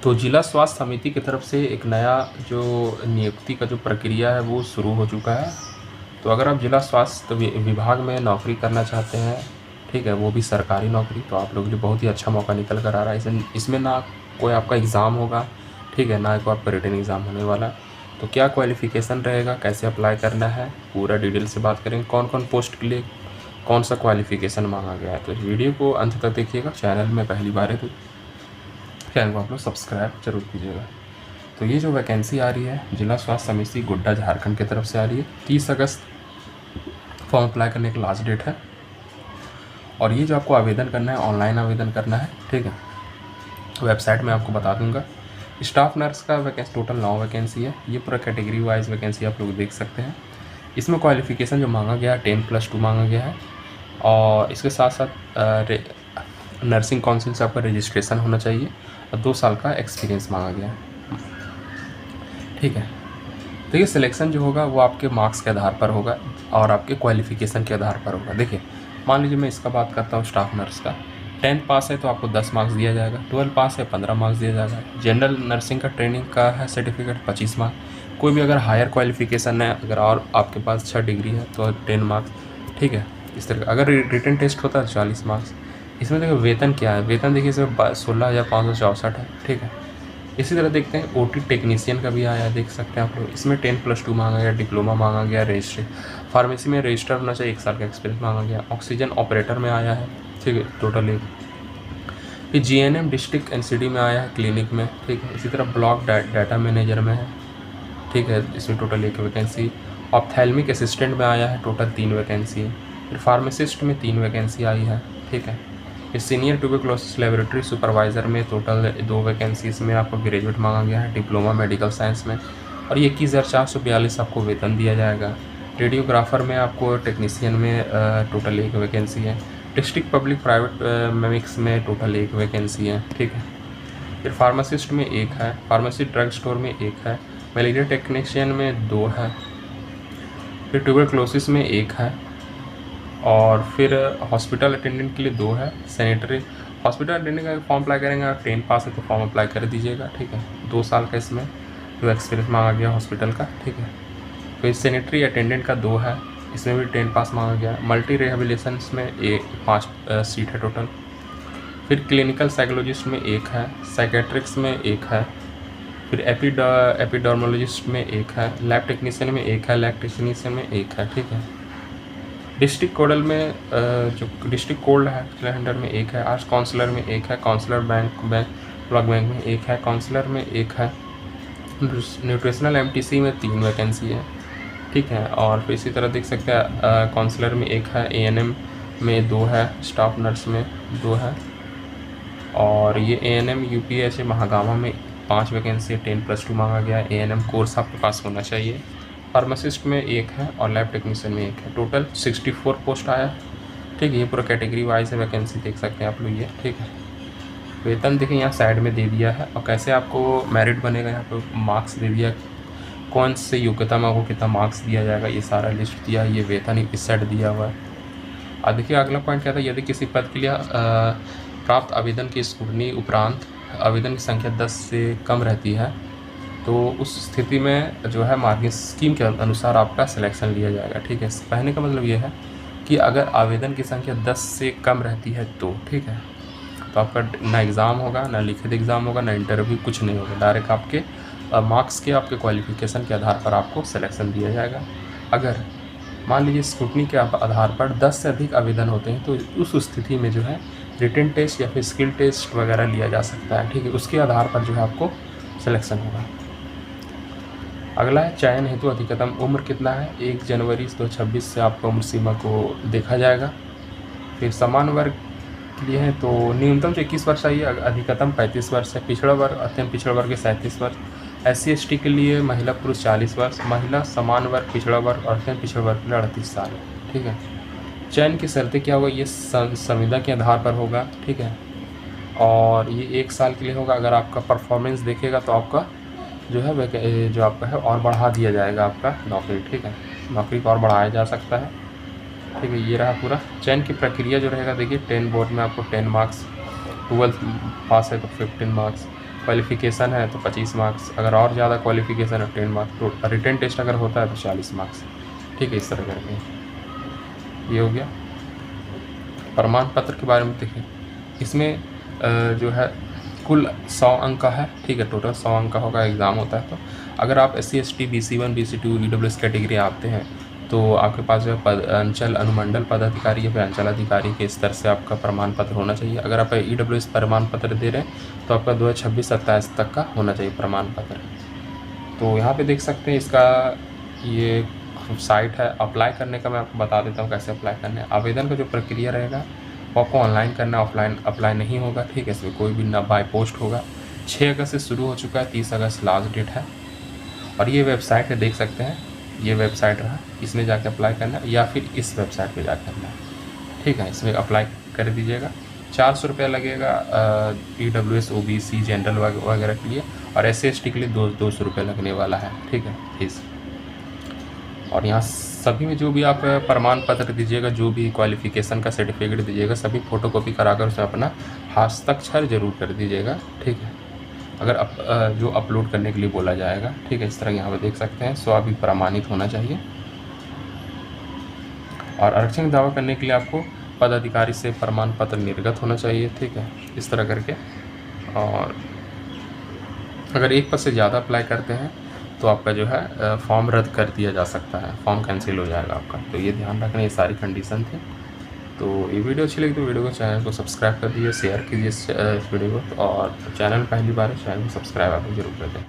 तो जिला स्वास्थ्य समिति की तरफ से एक नया जो नियुक्ति का जो प्रक्रिया है वो शुरू हो चुका है। तो अगर आप जिला स्वास्थ्य विभाग में नौकरी करना चाहते हैं, ठीक है, वो भी सरकारी नौकरी, तो आप लोग के लिए बहुत ही अच्छा मौका निकल कर आ रहा है। इसमें ना कोई आपका एग्ज़ाम होगा, ठीक है, ना कोई आपका रिटन एग्ज़ाम होने वाला। तो क्या क्वालिफ़िकेशन रहेगा, कैसे अप्लाई करना है, पूरा डिटेल से बात करेंगे। कौन कौन पोस्ट के लिए कौन सा क्वालिफ़िकेशन मांगा गया है। तो इस वीडियो को अंत तक देखिएगा। चैनल में पहली बार है तो चैनल को आप लोग सब्सक्राइब जरूर कीजिएगा। तो ये जो वैकेंसी आ रही है जिला स्वास्थ्य समिति गोड्डा झारखंड की तरफ से आ रही है। 30 अगस्त फॉर्म अप्लाई करने की लास्ट डेट है। और ये जो आपको आवेदन करना है, ऑनलाइन आवेदन करना है, ठीक है। वेबसाइट में आपको बता दूंगा। स्टाफ नर्स का वैकेंसी टोटल 9 वैकेंसी है। ये पूरा कैटेगरी वाइज वैकेंसी आप लोग देख सकते हैं। इसमें क्वालिफ़िकेशन जो मांगा गया है 10+2 मांगा गया है। और इसके साथ साथ नर्सिंग काउंसिल से आपका रजिस्ट्रेशन होना चाहिए और 2 साल का एक्सपीरियंस मांगा गया है, ठीक है। तो ये सिलेक्शन जो होगा वो आपके मार्क्स के आधार पर होगा और आपके क्वालिफ़िकेशन के आधार पर होगा। देखिए, मान लीजिए मैं इसका बात करता हूँ स्टाफ नर्स का। 10th पास है तो आपको 10 मार्क्स दिया जाएगा। 12 पास है 15 मार्क्स दिया जाएगा। जनरल नर्सिंग का ट्रेनिंग का है सर्टिफिकेट 25 मार्क्स। कोई भी अगर हायर क्वालिफ़िकेशन है, अगर और आपके पास 6 डिग्री है तो 10 मार्क्स, ठीक है। इस तरह अगर रिटन टेस्ट होता है 40 मार्क्स। इसमें देखिए वेतन क्या है। वेतन देखिए इसमें 16,564 है, ठीक है। इसी तरह देखते हैं ओटी टेक्नीशियन का भी आया है, देख सकते हैं आप लोग। इसमें 10+2 मांगा गया, डिप्लोमा मांगा गया, रजिस्ट्री फार्मेसी में रजिस्टर होना चाहिए, 1 साल का एक्सपीरियंस मांगा गया। ऑक्सीजन ऑपरेटर में आया है, ठीक है, टोटल एक। फिर जीएनएम डिस्ट्रिक्ट एनसीडी में आया है, क्लिनिक में, ठीक है। इसी तरह ब्लॉक डाटा मैनेजर में है, ठीक है, इसमें टोटल 1 वैकेंसी। ऑप्थेल्मिक असिस्टेंट में आया है, टोटल 3 वैकेंसी है। फिर फार्मासिस्ट में 3 वैकेंसी आई है, ठीक है। फिर सीनियर ट्यूबरक्लोसिस लेबोरेटरी सुपरवाइज़र में टोटल 2 वैकेंसी। इसमें आपको ग्रेजुएट मांगा गया है, डिप्लोमा मेडिकल साइंस में, और 21,442 आपको वेतन दिया जाएगा। रेडियोग्राफर में आपको टेक्नीशियन में टोटल 1 वैकेंसी है। डिस्ट्रिक्ट पब्लिक प्राइवेट मिक्स में टोटल 1 वैकेंसी है, ठीक है। फिर फार्मासिस्ट में 1 है, फार्मेसी ड्रग स्टोर में 1 है, मलेरिया टेक्नीशियन में 2 है, फिर ट्यूबरक्लोसिस में 1 है, और फिर हॉस्पिटल अटेंडेंट के लिए 2 है। सैनिटरी हॉस्पिटल अटेंडेंट का फॉर्म अप्लाई करेंगे, अगर 10 पास है तो फॉर्म अप्लाई कर दीजिएगा, ठीक है। 2 साल का इसमें जो एक्सपीरियंस मांगा गया हॉस्पिटल का, ठीक है। फिर सैनिटरी अटेंडेंट का 2 है, इसमें भी 10 पास मांगा गया। मल्टी रिहेबिलिटेशंस में 5 सीट है टोटल। फिर क्लिनिकल साइकोलॉजिस्ट में 1 है, साइकेट्रिक्स में 1 है, फिर एपिडर्मोलॉजिस्ट में 1 है, लैब टेक्नीशियन में 1 है, लैब टेक्नीशियन में 1 है, ठीक है। डिस्ट्रिक्ट कोडल में जो डिस्ट्रिक्ट कोड है कैलेंडर में 1 है, आर्ट्स काउंसलर में 1 है, काउंसलर ब्लॉक बैंक में 1 है, काउंसलर में 1 है, न्यूट्रिशनल एमटीसी में 3 वैकेंसी है, ठीक है। और फिर इसी तरह देख सकते हैं काउंसलर में 1 है, एएनएम में 2 है, स्टाफ नर्स में 2 है, और ये एएनएम यूपीएसए महागामा में 5 वैकेंसी 10+2 मांगा गया है। एएनएम कोर्स आपके पास होना चाहिए। फार्मासिस्ट में 1 है और लैब टेक्नीशियन में 1 है। टोटल 64 पोस्ट आया, ठीक है। ये पूरा कैटेगरी वाइज है, वैकेंसी देख सकते हैं आप लोग ये, ठीक है। वेतन देखिए यहाँ साइड में दे दिया है, और कैसे आपको मेरिट बनेगा यहाँ पे मार्क्स दे दिया, कौन से योग्यता में आपको कितना मार्क्स दिया जाएगा, ये सारा लिस्ट दिया है। ये वेतन इस साइड दिया हुआ है। और देखिए अगला पॉइंट क्या था, यदि किसी पद के लिए प्राप्त आवेदन की स्क्रूटनी उपरांत आवेदन की संख्या 10 से कम रहती है तो उस स्थिति में जो है मार्किंग स्कीम के अनुसार आपका सिलेक्शन लिया जाएगा, ठीक है। कहने का मतलब ये है कि अगर आवेदन की संख्या 10 से कम रहती है तो, ठीक है, तो आपका ना एग्ज़ाम होगा, ना लिखित एग्ज़ाम होगा, ना इंटरव्यू, कुछ नहीं होगा। डायरेक्ट आपके मार्क्स के, आपके क्वालिफ़िकेशन के आधार पर आपको सिलेक्शन दिया जाएगा। अगर मान लीजिए स्क्रूटनी के आधार पर 10 से अधिक आवेदन होते हैं तो उस स्थिति में जो है रिटन टेस्ट या फिर स्किल टेस्ट वगैरह लिया जा सकता है, ठीक है। उसके आधार पर जो है आपको सिलेक्शन होगा। अगला है चयन हेतु अधिकतम उम्र कितना है। 1 जनवरी 2026 से आपका उम्र सीमा को देखा जाएगा। फिर समान वर्ग के लिए है तो न्यूनतम 21 वर्ष चाहिए, अधिकतम 35 वर्ष है। पिछड़ा वर्ग, अत्यंत पिछड़ा वर्ग के 37 वर्ष। SC/ST के लिए महिला पुरुष 40 वर्ष, महिला समान वर्ग, पिछड़ा वर्ग और अत्यंत पिछड़ा वर्ग के लिए 38 साल, ठीक है। चयन की शर्तें क्या होगा, ये संविदा के आधार पर होगा, ठीक है। और ये 1 साल के लिए होगा। अगर आपका परफॉर्मेंस देखेगा तो आपका जो है जो आपका है और बढ़ा दिया जाएगा आपका नौकरी, ठीक है। नौकरी को और बढ़ाया जा सकता है, ठीक है। ये रहा पूरा चयन की प्रक्रिया जो रहेगा। देखिए 10 बोर्ड में आपको 10 मार्क्स, 12 पास है तो 15 मार्क्स, क्वालिफ़िकेशन है तो 25 मार्क्स, अगर और ज़्यादा क्वालिफ़िकेशन है 10 मार्क्स, तो रिटन टेस्ट अगर होता है तो 40 मार्क्स, ठीक है। इस तरह करके ये हो गया। प्रमाण पत्र के बारे में देखिए, इसमें जो है कुल 100 अंक का है, ठीक है। टोटल 100 अंक का होगा, एग्ज़ाम होता है। तो अगर आप SC ST BC1 BC2 EWS category आते हैं तो आपके पास जो है अंचल अनुमंडल पदाधिकारी या फिर अंचल अधिकारी के स्तर से आपका प्रमाण पत्र होना चाहिए। अगर आप EWS प्रमाण पत्र दे रहे हैं तो आपका 2026-27 तक का होना चाहिए प्रमाण पत्र। तो यहाँ पे देख सकते हैं इसका ये साइट है। अप्लाई करने का मैं आपको बता देता हूँ कैसे अप्लाई करना है। आवेदन का जो प्रक्रिया रहेगा वो आपको ऑनलाइन करना है, ऑफलाइन अप्लाई नहीं होगा, ठीक है। इसमें कोई भी ना बाय पोस्ट होगा। 6 अगस्त से शुरू हो चुका है, 30 अगस्त लास्ट डेट है। और ये वेबसाइट है, देख सकते हैं ये वेबसाइट रहा, इसमें जाके अप्लाई करना है या फिर इस वेबसाइट पे जाकर करना है, ठीक है। इसमें अप्लाई कर दीजिएगा। 400 रुपया लगेगा EWS OBC जनरल वगैरह के लिए, और SC ST के लिए 200 रुपये लगने वाला है, ठीक है, फीस। और यहाँ सभी में जो भी आप प्रमाण पत्र दीजिएगा, जो भी क्वालिफ़िकेशन का सर्टिफिकेट दीजिएगा, सभी फ़ोटोकॉपी कराकर उसमें अपना हस्ताक्षर जरूर कर दीजिएगा, ठीक है। अगर जो अपलोड करने के लिए बोला जाएगा, ठीक है। इस तरह यहाँ पे देख सकते हैं स्वाभी प्रमाणित होना चाहिए। और आरक्षण दावा करने के लिए आपको पदाधिकारी से प्रमाण पत्र निर्गत होना चाहिए, ठीक है, इस तरह करके। और अगर एक पद से ज़्यादा अप्लाई करते हैं तो आपका जो है फॉर्म रद्द कर दिया जा सकता है, फॉर्म कैंसिल हो जाएगा आपका। तो ये ध्यान रखना, ये सारी कंडीशन थी। तो ये वीडियो अच्छी लगी तो वीडियो को, चैनल को सब्सक्राइब कर दीजिए, शेयर कीजिए इस वीडियो को। और चैनल पहली बार है, चैनल को सब्सक्राइब आप जरूर कर दें।